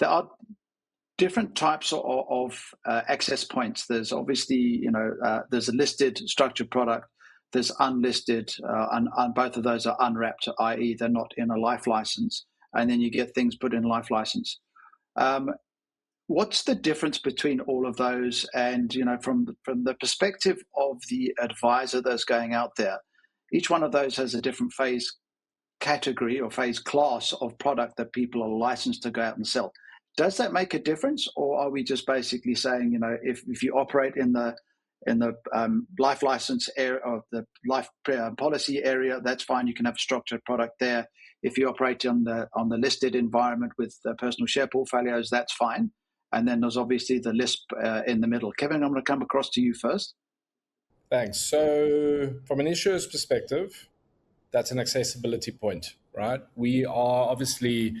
there are different types of access points. There's obviously, there's a listed structured product, there's unlisted, and both of those are unwrapped, i.e. they're not in a life license, and then you get things put in life license. What's the difference between all of those? And, from the perspective of the advisor that's going out there, each one of those has a different phase category or phase class of product that people are licensed to go out and sell. Does that make a difference, or are we just basically saying, if you operate in the life license area or the life policy area, that's fine. You can have a structured product there. If you operate on the listed environment with the personal share portfolios, that's fine. And then there's obviously the LISP in the middle. Kevin, I'm going to come across to you first. Thanks. So from an issuer's perspective, that's an accessibility point, right? We are obviously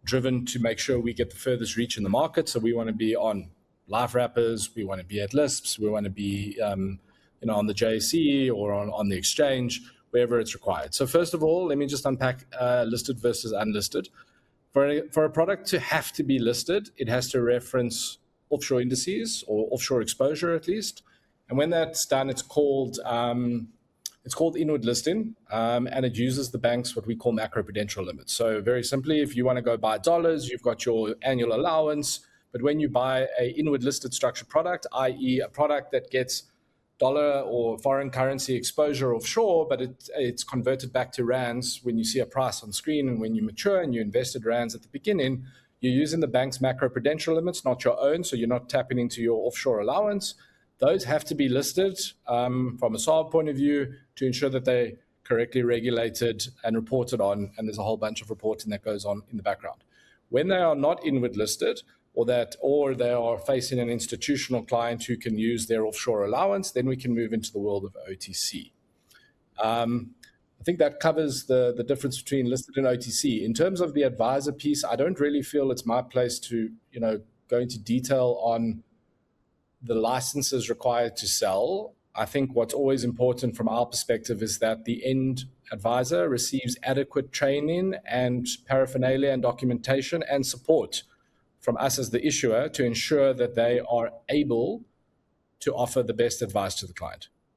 driven to make sure we get the furthest reach in the market. So we want to be on live wrappers, we want to be at LISPs, we want to be on the JSE or on the exchange, wherever it's required. So first of all, let me just unpack listed versus unlisted. For a product to have to be listed, it has to reference offshore indices or offshore exposure at least. And when that's done, it's called inward listing, and it uses the bank's what we call macroprudential limits. So very simply, if you want to go buy dollars, you've got your annual allowance. But when you buy a inward listed structured product, i.e. a product that gets dollar or foreign currency exposure offshore, but it's converted back to rands when you see a price on screen, and when you mature and you invested rands at the beginning, you're using the bank's macroprudential limits, not your own, so you're not tapping into your offshore allowance. Those have to be listed from a SARB point of view to ensure that they're correctly regulated and reported on, and there's a whole bunch of reporting that goes on in the background. When they are not inward listed, or they are facing an institutional client who can use their offshore allowance, then we can move into the world of OTC. I think that covers the difference between listed and OTC. In terms of the advisor piece, I don't really feel it's my place to go into detail on the licenses required to sell. I think what's always important from our perspective is that the end advisor receives adequate training and paraphernalia and documentation and support from us as the issuer to ensure that they are able to offer the best advice to the client.